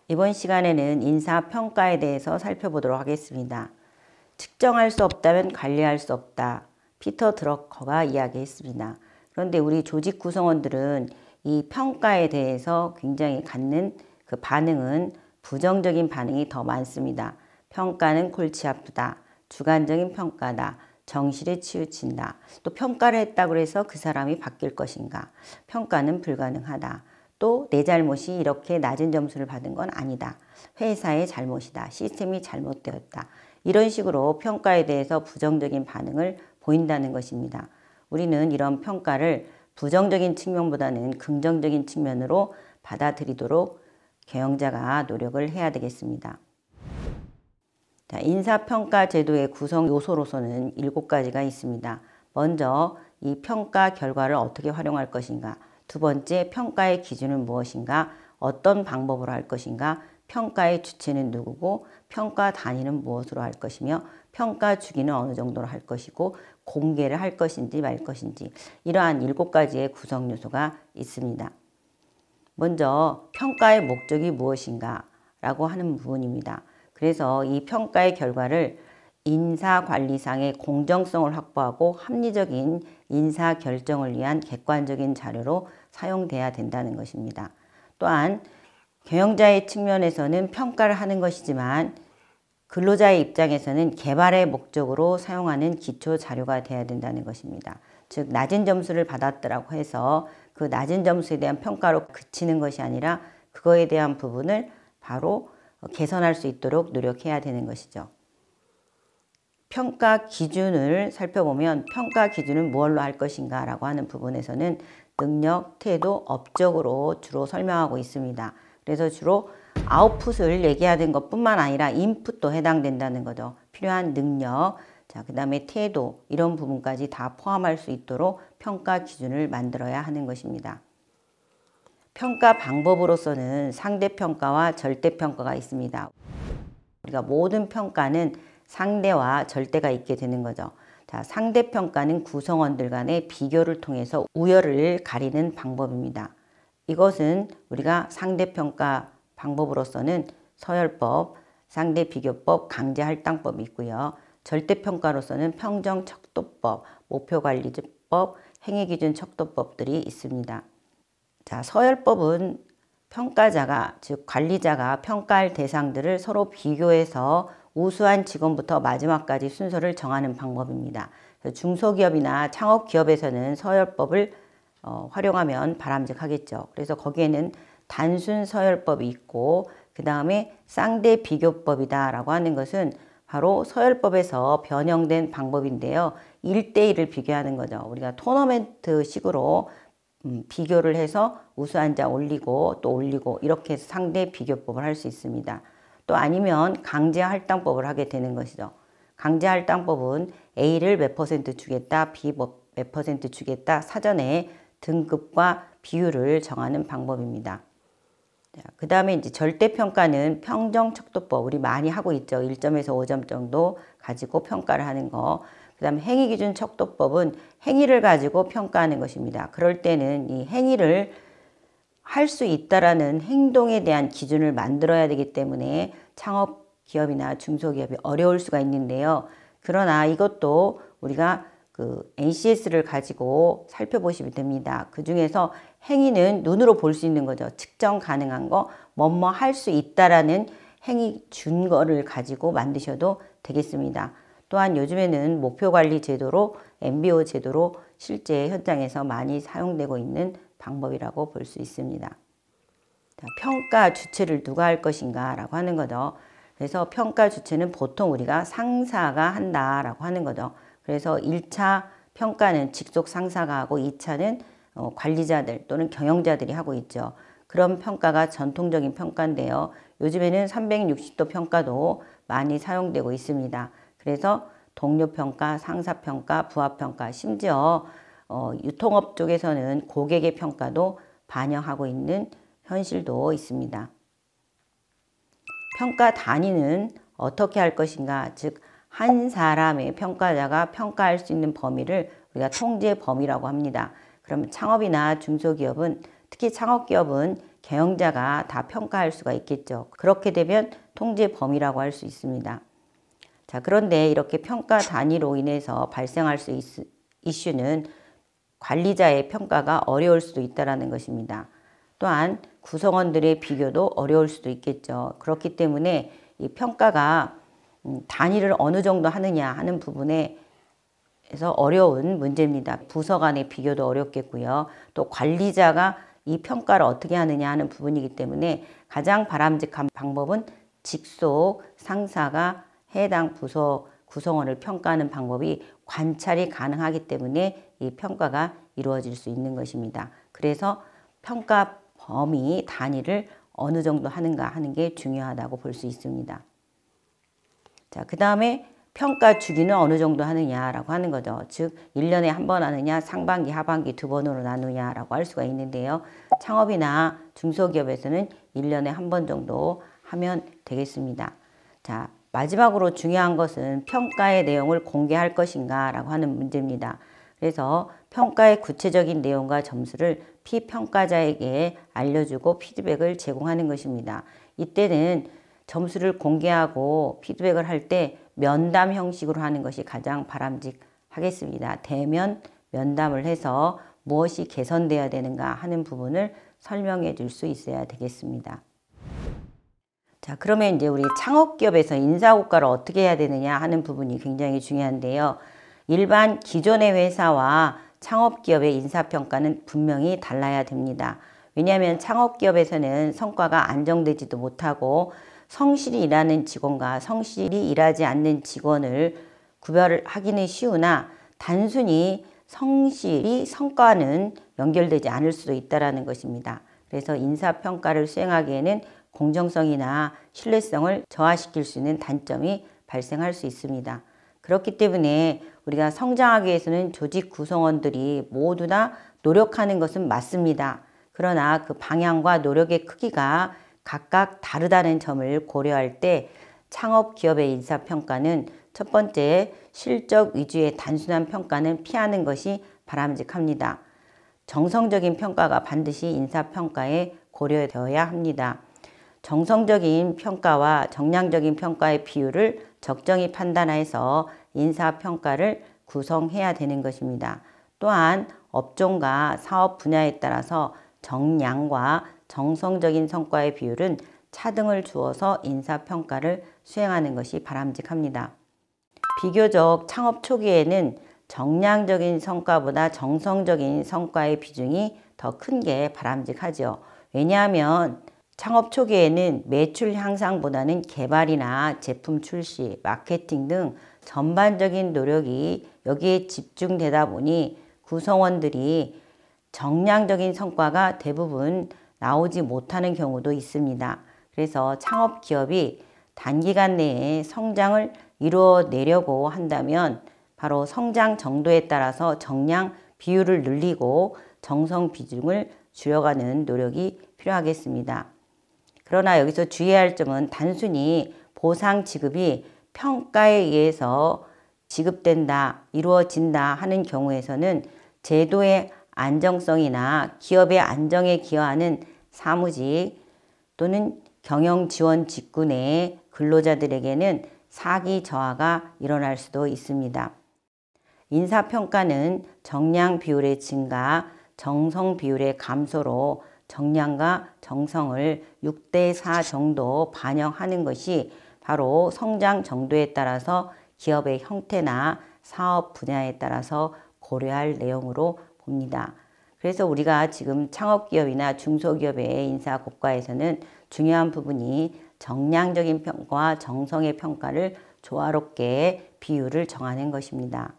이번 시간에는 인사평가에 대해서 살펴보도록 하겠습니다. 측정할 수 없다면 관리할 수 없다. 피터 드러커가 이야기했습니다. 그런데 우리 조직 구성원들은 이 평가에 대해서 굉장히 갖는 그 반응은 부정적인 반응이 더 많습니다. 평가는 골치 아프다. 주관적인 평가다. 정실에 치우친다. 또 평가를 했다고 해서 그 사람이 바뀔 것인가. 평가는 불가능하다. 또 내 잘못이 이렇게 낮은 점수를 받은 건 아니다. 회사의 잘못이다. 시스템이 잘못되었다. 이런 식으로 평가에 대해서 부정적인 반응을 보인다는 것입니다. 우리는 이런 평가를 부정적인 측면보다는 긍정적인 측면으로 받아들이도록 경영자가 노력을 해야 되겠습니다. 자, 인사평가 제도의 구성 요소로서는 7가지가 있습니다. 먼저 이 평가 결과를 어떻게 활용할 것인가. 두 번째, 평가의 기준은 무엇인가? 어떤 방법으로 할 것인가? 평가의 주체는 누구고 평가 단위는 무엇으로 할 것이며 평가 주기는 어느 정도로 할 것이고 공개를 할 것인지 말 것인지 이러한 7가지의 구성 요소가 있습니다. 먼저 평가의 목적이 무엇인가 라고 하는 부분입니다. 그래서 이 평가의 결과를 인사관리상의 공정성을 확보하고 합리적인 인사결정을 위한 객관적인 자료로 사용돼야 된다는 것입니다. 또한 경영자의 측면에서는 평가를 하는 것이지만 근로자의 입장에서는 개발의 목적으로 사용하는 기초 자료가 돼야 된다는 것입니다. 즉 낮은 점수를 받았더라고 해서 그 낮은 점수에 대한 평가로 그치는 것이 아니라 그거에 대한 부분을 바로 개선할 수 있도록 노력해야 되는 것이죠. 평가 기준을 살펴보면 평가 기준은 무엇로 할 것인가 라고 하는 부분에서는 능력, 태도, 업적으로 주로 설명하고 있습니다. 그래서 주로 아웃풋을 얘기하는 것뿐만 아니라 인풋도 해당된다는 거죠. 필요한 능력, 자, 그 다음에 태도 이런 부분까지 다 포함할 수 있도록 평가 기준을 만들어야 하는 것입니다. 평가 방법으로서는 상대평가와 절대평가가 있습니다. 우리가 모든 평가는 상대와 절대가 있게 되는 거죠. 자, 상대평가는 구성원들 간의 비교를 통해서 우열을 가리는 방법입니다. 이것은 우리가 상대평가 방법으로서는 서열법, 상대비교법, 강제할당법이 있고요. 절대평가로서는 평정척도법, 목표관리법, 행위기준척도법들이 있습니다. 자, 서열법은 평가자가, 즉 관리자가 평가할 대상들을 서로 비교해서 우수한 직원부터 마지막까지 순서를 정하는 방법입니다. 중소기업이나 창업기업에서는 서열법을 활용하면 바람직하겠죠. 그래서 거기에는 단순 서열법이 있고 그 다음에 쌍대 비교법이다 라고 하는 것은 바로 서열법에서 변형된 방법인데요. 1대1을 비교하는 거죠. 우리가 토너멘트 식으로 비교를 해서 우수한 자 올리고 또 올리고 이렇게 해서 상대 비교법을 할 수 있습니다. 또 아니면 강제할당법을 하게 되는 것이죠. 강제할당법은 A를 몇 % 주겠다, B 몇 % 주겠다 사전에 등급과 비율을 정하는 방법입니다. 그 다음에 이제 절대평가는 평정척도법, 우리 많이 하고 있죠. 1점에서 5점 정도 가지고 평가를 하는 거. 그 다음에 행위기준척도법은 행위를 가지고 평가하는 것입니다. 그럴 때는 이 행위를 할 수 있다라는 행동에 대한 기준을 만들어야 되기 때문에 창업기업이나 중소기업이 어려울 수가 있는데요. 그러나 이것도 우리가 그 NCS를 가지고 살펴보시면 됩니다. 그 중에서 행위는 눈으로 볼 수 있는 거죠. 측정 가능한 거, 뭐뭐 할 수 있다라는 행위 준거를 가지고 만드셔도 되겠습니다. 또한 요즘에는 목표관리 제도로 MBO 제도로 실제 현장에서 많이 사용되고 있는 방법이라고 볼 수 있습니다. 자, 평가 주체를 누가 할 것인가 라고 하는 거죠. 그래서 평가 주체는 보통 우리가 상사가 한다라고 하는 거죠. 그래서 1차 평가는 직속 상사가 하고 2차는 관리자들 또는 경영자들이 하고 있죠. 그런 평가가 전통적인 평가인데요. 요즘에는 360도 평가도 많이 사용되고 있습니다. 그래서 동료평가, 상사평가, 부하평가, 심지어 유통업 쪽에서는 고객의 평가도 반영하고 있는 현실도 있습니다. 평가 단위는 어떻게 할 것인가, 즉 한 사람의 평가자가 평가할 수 있는 범위를 우리가 통제 범위라고 합니다. 그러면 창업이나 중소기업은, 특히 창업기업은 경영자가 다 평가할 수가 있겠죠. 그렇게 되면 통제 범위라고 할 수 있습니다. 자, 그런데 이렇게 평가 단위로 인해서 발생할 수 이슈는 관리자의 평가가 어려울 수도 있다는 것입니다. 또한 구성원들의 비교도 어려울 수도 있겠죠. 그렇기 때문에 이 평가가 단위를 어느 정도 하느냐 하는 부분에서 어려운 문제입니다. 부서 간의 비교도 어렵겠고요. 또 관리자가 이 평가를 어떻게 하느냐 하는 부분이기 때문에 가장 바람직한 방법은 직속 상사가 해당 부서 구성원을 평가하는 방법이 관찰이 가능하기 때문에 이 평가가 이루어질 수 있는 것입니다. 그래서 평가 범위 단위를 어느 정도 하는가 하는 게 중요하다고 볼 수 있습니다. 자, 그 다음에 평가 주기는 어느 정도 하느냐라고 하는 거죠. 즉 1년에 한 번 하느냐, 상반기, 하반기 두 번으로 나누냐라고 할 수가 있는데요. 창업이나 중소기업에서는 1년에 한 번 정도 하면 되겠습니다. 자, 마지막으로 중요한 것은 평가의 내용을 공개할 것인가 라고 하는 문제입니다. 그래서 평가의 구체적인 내용과 점수를 피평가자에게 알려주고 피드백을 제공하는 것입니다. 이때는 점수를 공개하고 피드백을 할 때 면담 형식으로 하는 것이 가장 바람직하겠습니다. 대면 면담을 해서 무엇이 개선되어야 되는가 하는 부분을 설명해 줄 수 있어야 되겠습니다. 자, 그러면 이제 우리 창업기업에서 인사고과를 어떻게 해야 되느냐 하는 부분이 굉장히 중요한데요. 일반 기존의 회사와 창업기업의 인사평가는 분명히 달라야 됩니다. 왜냐하면 창업기업에서는 성과가 안정되지도 못하고 성실히 일하는 직원과 성실히 일하지 않는 직원을 구별하기는 쉬우나 단순히 성실히 성과는 연결되지 않을 수도 있다는 것입니다. 그래서 인사평가를 수행하기에는 공정성이나 신뢰성을 저하시킬 수 있는 단점이 발생할 수 있습니다. 그렇기 때문에 우리가 성장하기 위해서는 조직 구성원들이 모두 다 노력하는 것은 맞습니다. 그러나 그 방향과 노력의 크기가 각각 다르다는 점을 고려할 때 창업기업의 인사평가는 첫 번째, 실적 위주의 단순한 평가는 피하는 것이 바람직합니다. 정성적인 평가가 반드시 인사평가에 고려되어야 합니다. 정성적인 평가와 정량적인 평가의 비율을 적정히 판단해서 인사평가를 구성해야 되는 것입니다. 또한 업종과 사업 분야에 따라서 정량과 정성적인 성과의 비율은 차등을 주어서 인사평가를 수행하는 것이 바람직합니다. 비교적 창업 초기에는 정량적인 성과보다 정성적인 성과의 비중이 더 큰 게 바람직하죠. 왜냐하면 창업 초기에는 매출 향상보다는 개발이나 제품 출시, 마케팅 등 전반적인 노력이 여기에 집중되다 보니 구성원들이 정량적인 성과가 대부분 나오지 못하는 경우도 있습니다. 그래서 창업 기업이 단기간 내에 성장을 이루어내려고 한다면 바로 성장 정도에 따라서 정량 비율을 늘리고 정성 비중을 줄여가는 노력이 필요하겠습니다. 그러나 여기서 주의해야 할 점은 단순히 보상 지급이 평가에 의해서 지급된다, 이루어진다 하는 경우에서는 제도의 안정성이나 기업의 안정에 기여하는 사무직 또는 경영 지원 직군 내의 근로자들에게는 사기 저하가 일어날 수도 있습니다. 인사평가는 정량 비율의 증가, 정성 비율의 감소로 정량과 정성을 6대4 정도 반영하는 것이 바로 성장 정도에 따라서 기업의 형태나 사업 분야에 따라서 고려할 내용으로 봅니다. 그래서 우리가 지금 창업기업이나 중소기업의 인사고과에서는 중요한 부분이 정량적인 평가와 정성의 평가를 조화롭게 비율을 정하는 것입니다.